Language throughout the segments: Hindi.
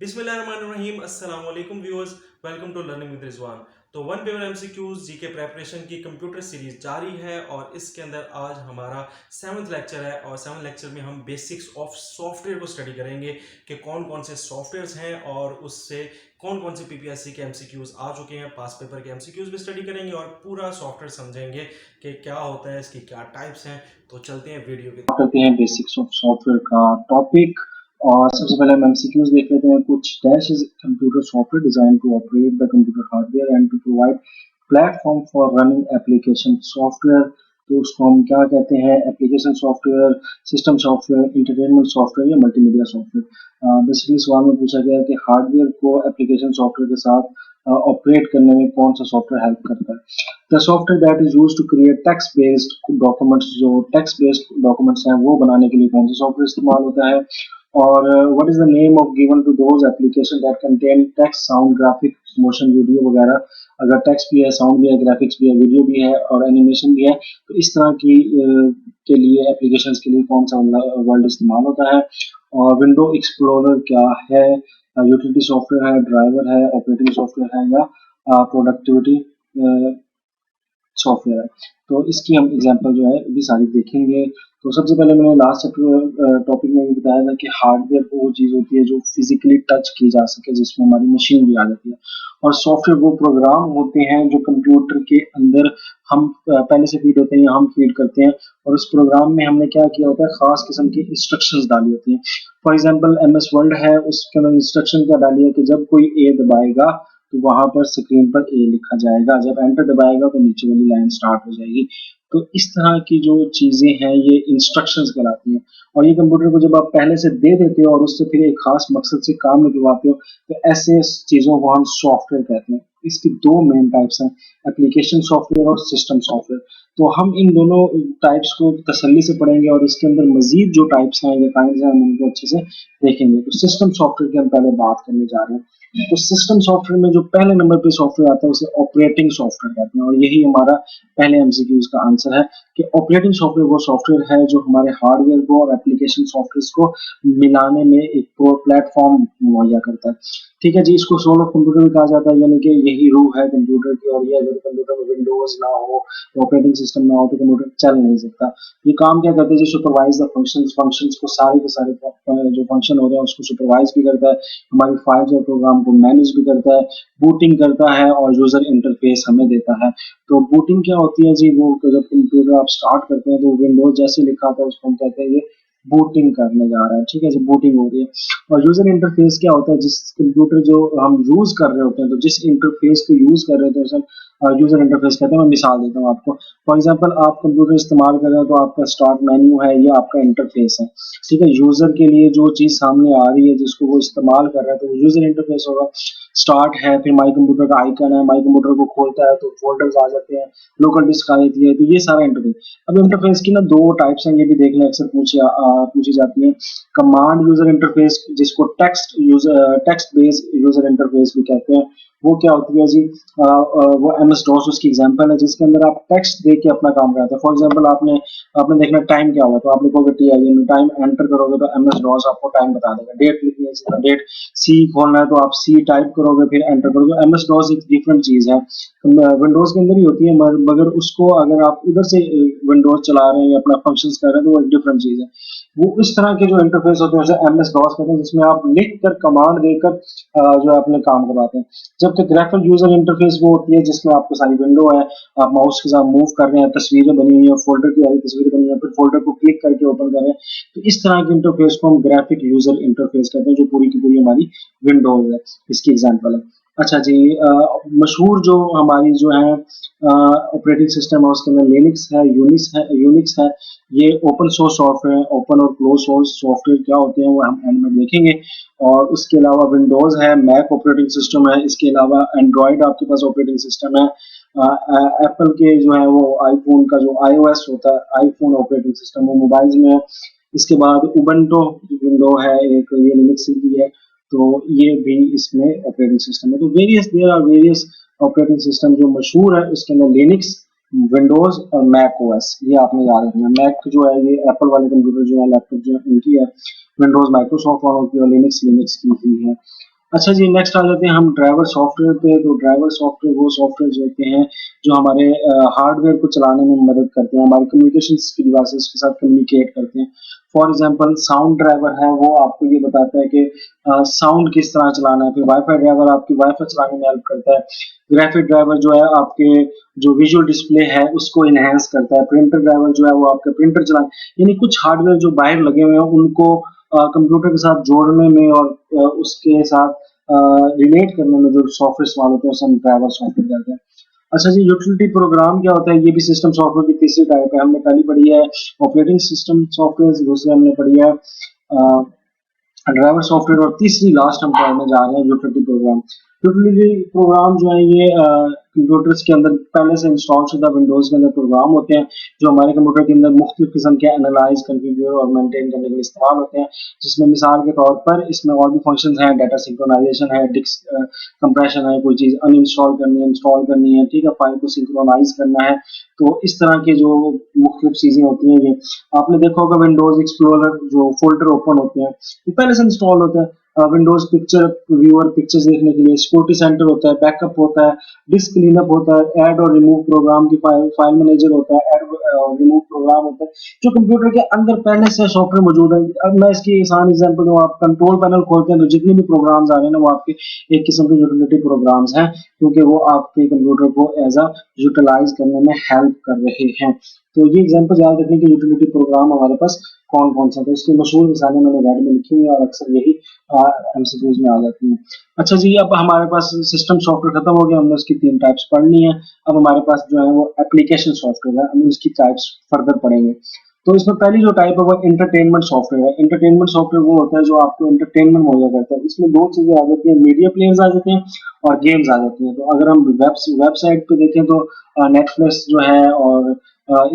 बिस्मिल्लाहिर्रहमानिर्रहीम अस्सलाम वालेकुम viewers, welcome to learning with Rizwan. तो one paper MCQs GK preparation की कंप्यूटर सीरीज जारी है और इसके अंदर आज हमारा 7th लेक्चर है और 7th लेक्चर में हम बेसिक्स ऑफ सॉफ्टवेयर को स्टडी करेंगे कि कौन कौन से सॉफ्टवेयर्स हैं और उससे कौन कौन से पीपीएससी के एमसीक्यूज आ चुके हैं। पास पेपर के एमसीक्यूज भी स्टडी करेंगे और पूरा सॉफ्टवेयर समझेंगे कि क्या होता है, इसकी क्या टाइप्स हैं। तो चलते हैं वीडियो के करते हैं बेसिक्स ऑफ सॉफ्टवेयर का टॉपिक। और सबसे पहले हम एमसीक्यूज देख लेते हैं। कुछ dash is computer software design to operate the computer hardware and to provide platform for running application software. तो उसको हम क्या कहते हैं? Application software, system software, entertainment software या मल्टीमीडिया सॉफ्टवेयर। बेसिकली सवाल में पूछा गया है कि हार्डवेयर को एप्लीकेशन सॉफ्टवेयर के साथ ऑपरेट करने में कौन सा सॉफ्टवेयर हेल्प करता है। The software that is used to create text based documents, जो टेक्स्ट बेस्ड डॉक्यूमेंट्स हैं वो बनाने के लिए कौन सा सॉफ्टवेयर इस्तेमाल होता है। और what is the name of given to those application that contain text, sound, graphics, motion video वगैरह। अगर टेक्स्ट भी है, साउंड भी है, ग्राफिक्स भी है, वीडियो भी है और एनिमेशन भी है, तो इस तरह की के लिए एप्लीकेशंस के लिए कौन सा वर्ड इस्तेमाल होता है। और विंडो एक्सप्लोरर क्या है? यूटिलिटी सॉफ्टवेयर है, ड्राइवर है, ऑपरेटिंग सॉफ्टवेयर है या प्रोडक्टिविटी सॉफ्टवेयर है। तो इसकी हम एग्जांपल जो है भी सारी देखेंगे। तो सबसे पहले मैंने लास्ट टॉपिक में भी बताया था कि हार्डवेयर वो चीज़ होती है जो फिजिकली टच की जा सके, जिसमें हमारी मशीन भी आ जाती है। और सॉफ्टवेयर वो प्रोग्राम होते हैं जो कंप्यूटर के अंदर हम पहले से फीड होते हैं या हम फीड करते हैं। और उस प्रोग्राम में हमने क्या किया होता है? खास किस्म की इंस्ट्रक्शंस डाली होती हैं। फॉर एग्जांपल एमएस वर्ड है, उसके अंदर इंस्ट्रक्शन क्या डाली है कि जब कोई ए दबाएगा तो वहां पर स्क्रीन पर ए लिखा जाएगा, जब एंटर दबाएगा तो नीचे वाली लाइन स्टार्ट हो जाएगी। तो इस तरह की जो चीजें हैं ये इंस्ट्रक्शंस कहलाती हैं। और ये कंप्यूटर को जब आप पहले से दे देते हो और उससे फिर एक खास मकसद से काम निकलवाते हो, तो ऐसे चीजों को हम सॉफ्टवेयर कहते हैं। इसकी दो मेन टाइप्स हैं, एप्लीकेशन सॉफ्टवेयर और सिस्टम सॉफ्टवेयर। तो हम इन दोनों टाइप्स को तसल्ली से पढ़ेंगे और इसके अंदर मजीद जो टाइप्स हैं या काइंड्स हैं हम उनको अच्छे से देखेंगे। तो सिस्टम सॉफ्टवेयर की हम पहले बात करने जा रहे हैं। तो सिस्टम सॉफ्टवेयर में जो पहले नंबर पे सॉफ्टवेयर आता है उसे ऑपरेटिंग सॉफ्टवेयर कहते हैं। और यही हमारा पहले एमसीक्यूज का आंसर है कि ऑपरेटिंग सॉफ्टवेयर वो सॉफ्टवेयर है जो हमारे हार्डवेयर को और एप्लीकेशन सॉफ्टवेयर को मिलाने में एक प्लेटफॉर्म मुहैया करता है। ठीक है जी, इसको सोल ऑफ कंप्यूटर भी कहा जाता है, यानी कि यही रूह है कंप्यूटर की। और ये अगर कंप्यूटर में विंडोज ना हो, ऑपरेटिंग सिस्टम ना हो, तो कंप्यूटर चल नहीं सकता। ये काम क्या करते हैं जी? सुपरवाइज द फंक्शंस को, सारे के सारे जो फंक्शन हो रहे हैं उसको सुपरवाइज भी करता है, हमारी फाइल्स और प्रोग्राम को मैनेज भी करता है, बूटिंग करता है और यूजर इंटरफेस हमें देता है। तो बूटिंग क्या होती है जी? वो जब कंप्यूटर आप स्टार्ट करते हैं तो विंडोज जैसे लिखा था उसको हम कहते हैं ये बूटिंग करने जा रहा है। ठीक है जी, बूटिंग हो रही है। और यूजर इंटरफेस क्या होता है? जिस कंप्यूटर जो हम यूज कर रहे होते हैं, तो जिस इंटरफेस को यूज कर रहे होते हैं उसे यूजर इंटरफेस कहते हैं। मैं मिसाल देता हूँ आपको। फॉर एग्जांपल आप कंप्यूटर इस्तेमाल कर रहे हो तो आपका स्टार्ट मेन्यू है, ये आपका इंटरफेस है। ठीक है, यूजर के लिए जो चीज सामने आ रही है जिसको वो इस्तेमाल कर रहा है तो वो यूजर इंटरफेस होगा। स्टार्ट है, फिर माई कंप्यूटर का आइकन है, माई कंप्यूटर को खोलता है तो फोल्डर्स आ जाते हैं, लोकल डिस्क आ जाती है, तो ये सारा इंटरफेस। अब इंटरफेस की ना दो टाइप्स हैं, ये भी देखना अक्सर पूछी जाती है। कमांड यूजर इंटरफेस, जिसको टेक्स्ट बेस्ड यूजर इंटरफेस भी कहते हैं, वो क्या होती है जी? वो एमएस डॉस उसकी एग्जांपल है, जिसके अंदर आप टेक्स्ट दे के अपना काम करते हैं। फॉर एग्जांपल आपने देखना टाइम क्या हुआ, तो आप लिखोगे T I am, time enter करोगे तो एमएस डॉस आपको टाइम बता देगा। डेट लिखनी है, इसी डेट। सी खोलना है तो आप सी टाइप करोगे फिर एंटर करोगे। एमएस डॉस एक डिफरेंट चीज है, विंडोज के अंदर ही होती है, मगर उसको अगर आप उधर से विंडोज चला रहे हैं या अपना फंक्शंस कर रहे हैं तो वो एक डिफरेंट चीज है। वो इस तरह के जो इंटरफेस होते हैं उसे एमएस डॉस कहते हैं, जिसमें आप लिख कर कमांड देकर जो अपने काम करवाते हैं। जबकि ग्राफिक यूजर इंटरफेस वो होती है जिसमें आपको सारी विंडो है, आप माउस के साथ मूव कर रहे हैं, तस्वीरें बनी हुई है, फोल्डर की वाली तस्वीरें बनी है, फिर फोल्डर को क्लिक करके ओपन कर रहे हैं। तो इस तरह के इंटरफेस को हम ग्राफिक यूजर इंटरफेस कहते हैं, जो पूरी की पूरी हमारी विंडोज है। इसकी एग्जांपल है। अच्छा जी, मशहूर जो हमारी जो है ऑपरेटिंग सिस्टम है उसके अंदर लिनक्स है, यूनिक्स है। ये ओपन सोर्स सॉफ्टवेयर है। ओपन और क्लोज सोर्स सॉफ्टवेयर क्या होते हैं वो हम एंड में देखेंगे। और उसके अलावा विंडोज है, मैक ऑपरेटिंग सिस्टम है, इसके अलावा एंड्रॉयड आपके पास ऑपरेटिंग सिस्टम है। एप्पल के जो है वो आईफोन का जो आईओएस होता है, आईफोन ऑपरेटिंग सिस्टम, वो मोबाइल्स में है। इसके बाद उबंटू विंडो है एक, ये लिनक्स की है। तो ये भी इसमें ऑपरेटिंग सिस्टम है। तो there are various operating system जो मशहूर है, उसके अंदर लिनक्स, विंडोज और मैक ओएस, ये आपने याद रखना है। मैक जो है ये एप्पल वाले कंप्यूटर जो है, लैपटॉप जो है उनकी है। विंडोज माइक्रोसॉफ्ट वालों की और लिनक्स की ही है। अच्छा जी, नेक्स्ट आ जाते हैं हम ड्राइवर सॉफ्टवेयर पे। तो ड्राइवर सॉफ्टवेयर वो सॉफ्टवेयर होते हैं जो हमारे हार्डवेयर को चलाने में मदद करते हैं, हमारे कम्युनिकेशन की डिवाइसेस के साथ कम्युनिकेट करते हैं। फॉर एग्जांपल साउंड ड्राइवर है, वो आपको ये बताता है कि साउंड किस तरह चलाना है। फिर वाईफाई ड्राइवर आपकी वाईफाई चलाने में हेल्प करता है। ग्राफिक ड्राइवर जो है आपके जो विजुअल डिस्प्ले है उसको इनहेंस करता है। प्रिंटर ड्राइवर जो है वो आपका प्रिंटर चला, यानी कुछ हार्डवेयर जो बाहर लगे हुए हैं उनको कंप्यूटर के साथ जोड़ने में और उसके साथ रिलेट करने में जो सॉफ्टवेयर इस्तेमाल होते हैं उसे हम ड्राइवर सॉफ्टवेयर कहते हैं। अच्छा जी, यूटिलिटी प्रोग्राम क्या होता है? ये भी सिस्टम सॉफ्टवेयर की तीसरी टाइप है। हमने पहली पढ़ी है ऑपरेटिंग सिस्टम सॉफ्टवेयर, दूसरी हमने पढ़ी है ड्राइवर सॉफ्टवेयर, और तीसरी लास्ट हम पढ़ने जा रहे हैं यूटिलिटी प्रोग्राम। यूटिलिटी प्रोग्राम जो है ये कंप्यूटर्स के अंदर पहले से इंस्टॉल शुदा विंडोज के अंदर प्रोग्राम होते हैं जो हमारे कंप्यूटर के अंदर मुख्तलिफ किस्म के एनालाइज, कन्फिगर और मेंटेन करने के लिए इस्तेमाल होते हैं। जिसमें मिसाल के तौर पर इसमें और भी फंक्शंस हैं, डाटा सिंक्रोनाइजेशन है, डिस्क कंप्रेशन है, कोई चीज़ अनइंस्टॉल करनी है, इंस्टॉल करनी है, ठीक है, फाइल को सिंक्रोनाइज करना है। तो इस तरह के जो मुख्तलिफ चीज़ें होती हैं ये आपने देखा होगा। विंडोज एक्सप्लोरर जो फोल्डर ओपन होते हैं वो पहले से इंस्टॉल होता है। विंडोज पिक्चर व्यूअर पिक्चर्स देखने के लिए, सिक्योरिटी सेंटर होता है, बैकअप होता है, डिस्क क्लीनअप होता है, ऐड और रिमूव प्रोग्राम की फाइल मैनेजर होता है, ऐड और रिमूव प्रोग्राम होता है जो कंप्यूटर के अंदर पहले से सॉफ्टवेयर मौजूद है। अब मैं इसकी आसान एग्जांपल दूं, आप कंट्रोल पैनल खोलते हैं तो जितने भी प्रोग्राम्स आ रहे हैं ना वो आपके एक किस्म के यूटिलिटी प्रोग्राम्स हैं, क्योंकि वो आपके कंप्यूटर को एज अ यूटिलाइज करने में हेल्प कर रहे हैं। तो ये एग्जांपल याद रखने के यूटिलिटी प्रोग्राम हमारे पास कौन कौन सा था। इसकी मशहूर मिसालें मैंने गाइड में लिखी हुई है और अक्सर यही एमसीक्यूज में आ जाती हैं। अच्छा जी, अब हमारे पास सिस्टम सॉफ्टवेयर खत्म हो गया, हमने उसकी 3 टाइप्स पढ़ ली हैं। अब हमारे पास जो है वो एप्लीकेशन सॉफ्टवेयर है, हम उसकी टाइप्स फर्दर पढ़ेंगे। तो इसमें पहली जो टाइप है वो एंटरटेनमेंट सॉफ्टवेयर है। एंटरटेनमेंट सॉफ्टवेयर वो होता है जो आपको एंटरटेनमेंट मुहैया करता है। इसमें 2 चीजें आ जाती हैं, मीडिया प्लेयर्स आ जाते हैं और गेम्स आ जाती हैं। तो अगर हम वेबसाइट पे देखें तो नेटफ्लिक्स जो है और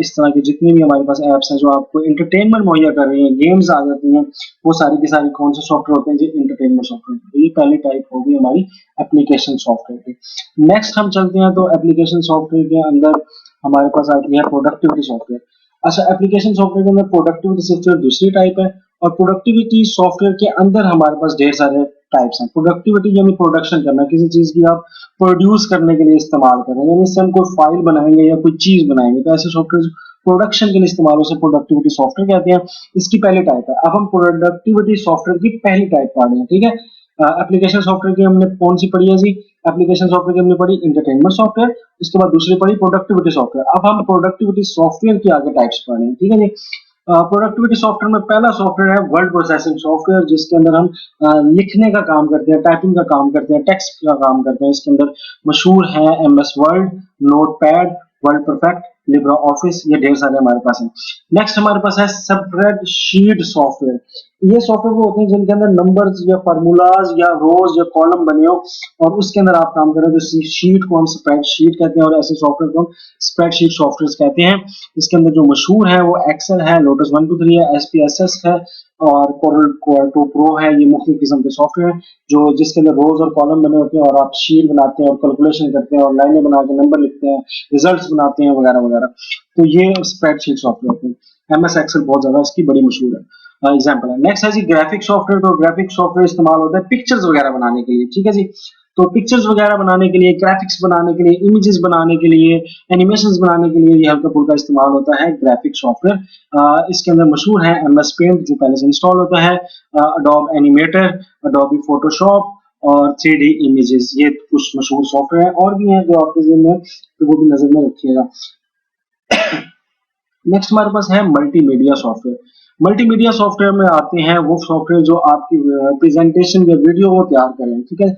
इस तरह की जितनी भी हमारे पास ऐप्स हैं जो आपको एंटरटेनमेंट मुहैया कर रही हैं, गेम्स आ जाती हैं, वो सारी की सारी कौन से सॉफ्टवेयर होते हैं? जो एंटरटेनमेंट सॉफ्टवेयर। तो ये पहली टाइप होगी हमारी एप्लीकेशन सॉफ्टवेयर की। नेक्स्ट हम चलते हैं तो एप्लीकेशन सॉफ्टवेयर के अंदर हमारे पास आती है प्रोडक्टिविटी सॉफ्टवेयर। अच्छा, एप्लीकेशन सॉफ्टवेयर के अंदर प्रोडक्टिविटी सॉफ्टवेयर दूसरी टाइप है, और प्रोडक्टिविटी सॉफ्टवेयर के अंदर हमारे पास ढेर सारे टाइप्स हैं। प्रोडक्टिविटी यानी प्रोडक्शन करना, किसी चीज की आप प्रोड्यूस करने के लिए इस्तेमाल कर रहे हैं, यानी इससे हम कोई फाइल बनाएंगे या कोई चीज बनाएंगे तो ऐसे सॉफ्टवेयर प्रोडक्शन के लिए इस्तेमाल हो, उसे प्रोडक्टिविटी सॉफ्टवेयर कहते हैं। इसकी पहली टाइप है। अब हम प्रोडक्टिविटी सॉफ्टवेयर की पहली टाइप पढ़ रहे हैं, ठीक है। एप्लीकेशन सॉफ्टवेयर की हमने कौन सी पढ़ी है जी? एप्लीकेशन सॉफ्टवेयर की हमने पढ़ी एंटरटेनमेंट सॉफ्टवेयर, उसके बाद दूसरी पढ़ी प्रोडक्टिविटी सॉफ्टवेयर। अब हम प्रोडक्टिविटी सॉफ्टवेयर की आगे टाइप्स पढ़ रहे हैं, ठीक है जी। प्रोडक्टिविटी सॉफ्टवेयर में पहला सॉफ्टवेयर है वर्ड प्रोसेसिंग सॉफ्टवेयर, जिसके अंदर हम लिखने का काम करते हैं, टाइपिंग का काम करते हैं, टेक्स्ट का काम करते हैं। इसके अंदर मशहूर है MS word, notepad, word perfect, Libra office, ये ढेर सारे हमारे पास हैं। नेक्स्ट हमारे पास है स्प्रेडशीट सॉफ्टवेयर। ये सॉफ्टवेयर वो होते हैं जिनके अंदर नंबर्स या फार्मूलाज या रोज या कॉलम बने हो और उसके अंदर आप काम करें। जो शीट को हम स्प्रेडशीट कहते हैं और ऐसे सॉफ्टवेयर को हम स्प्रेडशीट सॉफ्टवेयर कहते हैं। इसके अंदर जो मशहूर है वो एक्सेल है, लोटस 123 है, एसपीएसएस है और कोरल कोर 2 प्रो है। ये मुख्तलिफ किस्म के सॉफ्टवेयर हैं जो जिसके अंदर रोज और कॉलम बने होते हैं और आप शीट बनाते हैं और कैलकुलेशन करते हैं और लाइनें बना के नंबर लिखते हैं, रिजल्ट्स बनाते हैं वगैरह वगैरह। तो ये स्प्रेडशीट सॉफ्टवेयर होते हैं। एमएस एक्सेल बहुत ज्यादा इसकी बड़ी मशहूर है, एग्जाम्पल है। नेक्स्ट है जी ग्राफिक सॉफ्टवेयर। तो ग्राफिक सॉफ्टवेयर इस्तेमाल होता है पिक्चर्स वगैरह बनाने के लिए, ठीक है जी। तो पिक्चर्स वगैरह बनाने के लिए, ग्राफिक्स बनाने के लिए, इमेजेस बनाने के लिए, एनिमेशंस बनाने के लिए ये हल्का फुल्का इस्तेमाल होता है ग्राफिक सॉफ्टवेयर। इसके अंदर मशहूर है एमएस पेंट जो पहले से इंस्टॉल होता है, अडोब एनिमेटर, अडोबी फोटोशॉप और 3D इमेजेस, ये कुछ मशहूर सॉफ्टवेयर हैं। और भी हैं जो आपके जेब में, तो वो भी नजर में रखिएगा। नेक्स्ट हमारे पास है मल्टीमीडिया सॉफ्टवेयर। मल्टीमीडिया सॉफ्टवेयर में आते हैं वो सॉफ्टवेयर जो आपकी प्रेजेंटेशन या वीडियो को तैयार करें, ठीक है,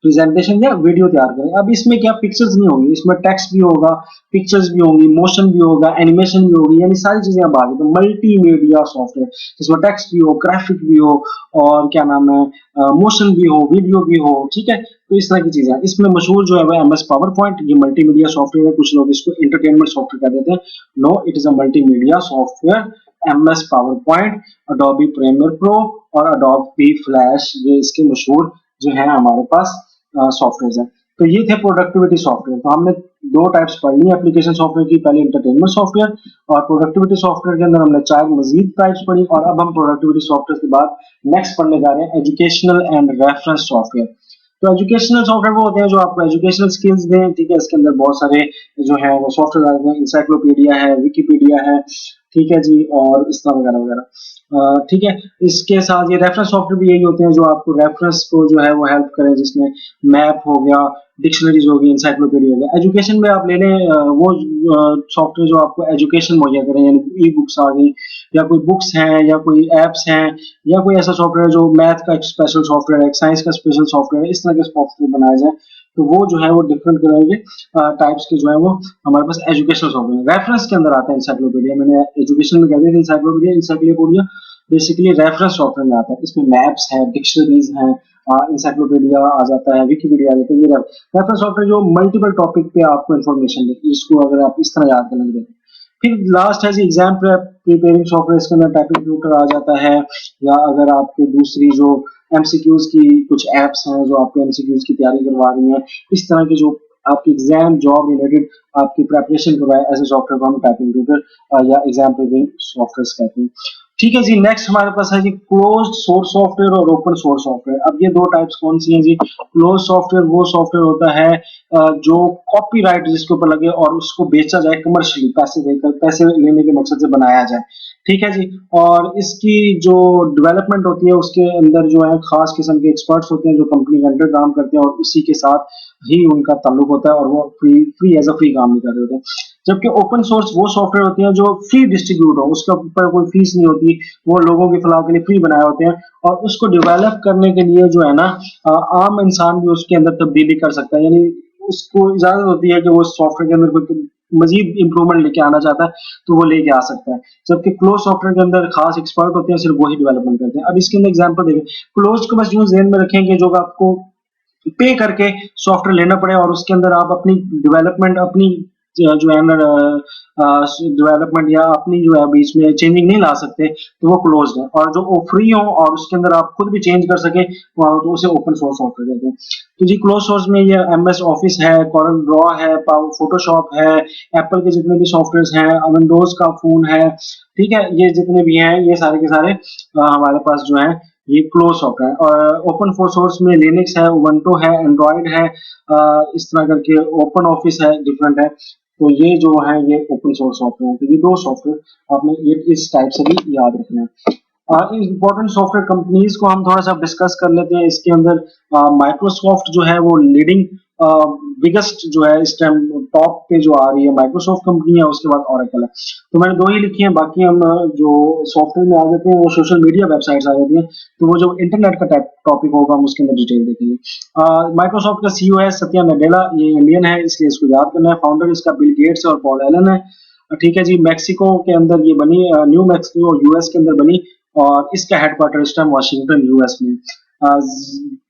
प्रेजेंटेशन या वीडियो तैयार करें। अब इसमें क्या पिक्चर्स नहीं होंगी, इसमें टेक्स्ट भी होगा, पिक्चर्स भी होंगी, मोशन भी होगा, एनिमेशन भी होगी, यानी सारी चीजें अब आ गई। तो मल्टीमीडिया सॉफ्टवेयर जिसमें टेक्स्ट भी हो, ग्राफिक भी हो और क्या नाम है, मोशन भी हो, वीडियो भी हो, ठीक है। तो इस तरह की चीजें हैं। इसमें मशहूर जो है वो एमएस पावर पॉइंट, ये मल्टीमीडिया सॉफ्टवेयर है। कुछ लोग इसको एंटरटेनमेंट सॉफ्टवेयर कह देते हैं। No, it is a multimedia software. MS PowerPoint, Adobe Premiere Pro और अडोबी फ्लैश, ये इसके मशहूर जो है हमारे पास सॉफ्टवेयर है। तो ये थे प्रोडक्टिविटी सॉफ्टवेयर। तो हमने 2 टाइप्स पढ़ ली एप्लीकेशन सॉफ्टवेयर की, पहले एंटरटेनमेंट सॉफ्टवेयर और प्रोडक्टिविटी सॉफ्टवेयर के अंदर हमने 4 मजीद टाइप्स पढ़ी। और अब हम प्रोडक्टिविटी सॉफ्टवेयर के बाद नेक्स्ट पढ़ने जा रहे हैं एजुकेशनल एंड रेफरेंस सॉफ्टवेयर। तो एजुकेशनल सॉफ्टवेयर वो होते हैं जो आपको एजुकेशनल स्किल्स दें, ठीक है। इसके अंदर बहुत सारे जो है वो सॉफ्टवेयर आते हैं, इंसाइक्लोपीडिया है, विकिपीडिया है, ठीक है जी, और इस तरह वगैरह वगैरह, ठीक है। इसके साथ ये रेफरेंस सॉफ्टवेयर भी यही होते हैं जो आपको रेफरेंस को जो है वो हेल्प करें, जिसमें मैप हो गया, डिक्शनरीज होगी, इंसाइक्लोपीडिया हो गया। एजुकेशन में आप ले लें वो सॉफ्टवेयर जो आपको एजुकेशन मुहैया करें, यानी ई बुक्स आ गई, या कोई बुक्स हैं, या कोई एप्स हैं, या कोई ऐसा सॉफ्टवेयर जो मैथ का एक स्पेशल सॉफ्टवेयर है, साइंस का स्पेशल सॉफ्टवेयर है, इस तरह के सॉफ्टवेयर बनाए जाए, तो वो जो है वो डिफरेंट करेंगे टाइप्स के जो है वो हमारे पास एजुकेशनल सॉफ्टवेयर। रेफरेंस के अंदर आता है इंसाइक्लोपीडिया, मैंने एजुकेशन में कह दिया था encyclopedia, encyclopedia basically reference software में आता है। इसमें मैप्स हैं, डिक्शनरीज हैं, इंसाइक्लोपीडिया आ जाता है, विकिपीडिया आ जाता है। ये रेफरेंस सॉफ्टवेयर जो मल्टीपल टॉपिक पे आपको इन्फॉर्मेशन देती है, इसको अगर आप इस तरह याद करने लगे। फिर लास्ट है जी एग्जाम प्रिपेयरिंग सॉफ्टवेयर, इसके अंदर टाइपिंग ट्यूटर आ जाता है, या अगर आपके दूसरी जो एमसीक्यूज की कुछ एप्स हैं जो आपके एमसीक्यूज की तैयारी करवा रही हैं, इस तरह की जो आपकी एग्जाम जॉब रिलेटेड आपकी प्रेपरेशन करवाए, ऐसे सॉफ्टवेयर को हम टाइपिंग ट्यूटर या एग्जाम प्रिपेयरिंग सॉफ्टवेयर कहते हैं। ठीक है जी, नेक्स्ट हमारे पास है जी क्लोज्ड सोर्स सॉफ्टवेयर और ओपन सोर्स सॉफ्टवेयर। अब ये दो टाइप्स कौन सी हैं जी? क्लोज सॉफ्टवेयर वो सॉफ्टवेयर होता है जो कॉपीराइट जिसके ऊपर लगे और उसको बेचा जाए कमर्शियली, पैसे देकर, पैसे लेने के मकसद से बनाया जाए, ठीक है जी। और इसकी जो डेवलपमेंट होती है उसके अंदर जो है खास किस्म के एक्सपर्ट्स होते हैं जो कंपनी के अंडर काम करते हैं, और उसी के साथ ही उनका ताल्लुक होता है, और वो free free as a free काम नहीं कर रहे होते हैं। जबकि ओपन सोर्स वो सॉफ्टवेयर होते हैं जो फ्री डिस्ट्रीब्यूट हो, उसके ऊपर कोई फीस नहीं होती, वो लोगों की फलाह के लिए फ्री बनाए होते हैं, और उसको डेवलप करने के लिए जो है ना आम इंसान भी उसके अंदर तब्दीली कर सकता है, यानी उसको इजाजत होती है कि वो सॉफ्टवेयर के अंदर कोई मजीद इंप्रूवमेंट लेके आना चाहता है तो वो लेके आ सकता है। जबकि क्लोज सॉफ्टवेयर के अंदर खास एक्सपर्ट होते हैं, सिर्फ वही डेवलपमेंट करते हैं। अब इसके अंदर एग्जांपल देखें, क्लोज को बस यूं ज़हन में रखें कि जो आपको पे करके सॉफ्टवेयर लेना पड़े और उसके अंदर आप अपनी डेवलपमेंट, अपनी जो है ना डेवलपमेंट या अपनी जो है बीच में चेंजिंग नहीं ला सकते, तो वो क्लोज है। और जो फ्री हो और उसके अंदर आप खुद भी चेंज कर सके तो उसे ओपन सोर्स सॉफ्टवेयर कहते हैं। तो जी क्लोज सोर्स में ये एमएस ऑफिस है, कॉरल ड्रॉ है, फोटोशॉप है, एप्पल के जितने भी सॉफ्टवेयर हैं, विंडोज का फोन है, ठीक है, ये जितने भी हैं ये सारे के सारे हमारे पास जो है ये क्लोज सॉफ्टवेयर। और ओपन सोर्स में लिनक्स है, उबंटू है, एंड्रॉइड है, इस तरह करके ओपन ऑफिस है, डिफरेंट है। तो ये जो है ये ओपन सोर्स सॉफ्टवेयर है। तो ये दो सॉफ्टवेयर आपने ये इस टाइप से भी याद रखना है। इंपॉर्टेंट सॉफ्टवेयर कंपनीज को हम थोड़ा सा डिस्कस कर लेते हैं। इसके अंदर माइक्रोसॉफ्ट जो है वो लीडिंग बिगेस्ट जो है इस टाइम टॉप पे जो आ रही है माइक्रोसॉफ्ट कंपनी है, उसके बाद ऑरेकल है। तो मैंने दो ही लिखी हैं, बाकी हम जो सॉफ्टवेयर में आ जाते हैं वो सोशल मीडिया वेबसाइट्स आ जाती हैं, तो वो जो इंटरनेट का टॉपिक होगा हम उसके अंदर डिटेल देखेंगे। माइक्रोसॉफ्ट का सीईओ है सत्या नडेला, ये इंडियन है इसलिए इसको याद करना है। फाउंडर इसका बिल गेट्स और पॉल एलन है, ठीक है जी। मैक्सिको के अंदर ये बनी, न्यू मैक्सिको यूएस के अंदर बनी, और इसका हेडक्वार्टर इस टाइम वाशिंगटन यूएस में।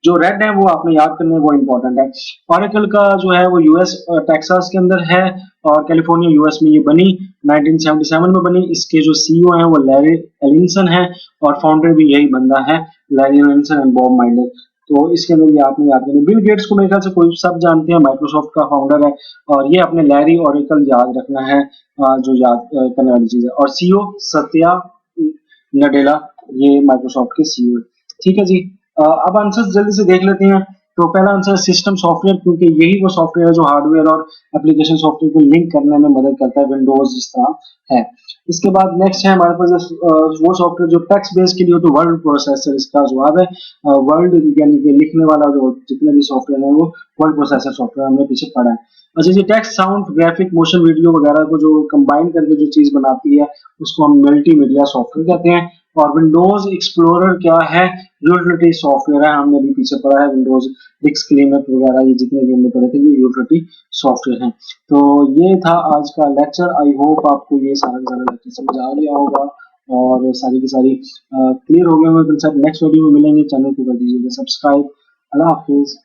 जो रेड है वो आपने याद करना है, वो इंपॉर्टेंट है। ऑरेकल का जो है वो यूएस टेक्सास के अंदर है, और कैलिफोर्निया यूएस में ये बनी 1977 में बनी। इसके जो सीईओ हैं वो लैरी एलिंसन है, और फाउंडर भी यही बंदा है, लैरी एलिंसन एंड बॉब माइलर। तो इसके अंदर ये आपने याद करना। बिल गेट्स को मेरे ख्याल से कोई सब जानते हैं, माइक्रोसॉफ्ट का फाउंडर है, और ये अपने लैरी ऑरेकल याद रखना है, जो याद करने वाली चीज है। और सीईओ सत्या नडेला, ये माइक्रोसॉफ्ट के सीईओ। ठीक है जी, अब आंसर जल्दी से देख लेते हैं। तो पहला आंसर सिस्टम सॉफ्टवेयर, क्योंकि यही वो सॉफ्टवेयर है जो हार्डवेयर और एप्लीकेशन सॉफ्टवेयर को लिंक करने में मदद करता है, विंडोज जिस तरह है। इसके बाद नेक्स्ट है हमारे पास वो सॉफ्टवेयर जो टेक्स्ट बेस्ड के लिए हो, तो वर्ड प्रोसेसर इसका जवाब है। वर्ड यानी कि लिखने वाला जो जितने भी सॉफ्टवेयर है वो वर्ड प्रोसेसर सॉफ्टवेयर हमने पीछे पढ़ा है। अच्छा जी, text, sound, graphic, motion video वगैरह को जो कंबाइन करके जो चीज बनाती है उसको हम मल्टीमीडिया सॉफ्टवेयर कहते हैं। और विंडोज एक्सप्लोरर क्या है? यूटिलिटी सॉफ्टवेयर है, हमने भी पीछे पढ़ा है। विंडोज डिस्क क्लीनअप वगैरह ये जितने भी हमने पढ़े थे ये यूटिलिटी सॉफ्टवेयर हैं। तो ये था आज का लेक्चर। आई होप आपको ये सारा लेक्चर समझ आ गया होगा और सारी की सारी क्लियर हो गए होंगे कंसेप्ट। नेक्स्ट वीडियो में मिलेंगे, चैनल को कर दीजिएगा सब्सक्राइब। अल्लाह हाफिज।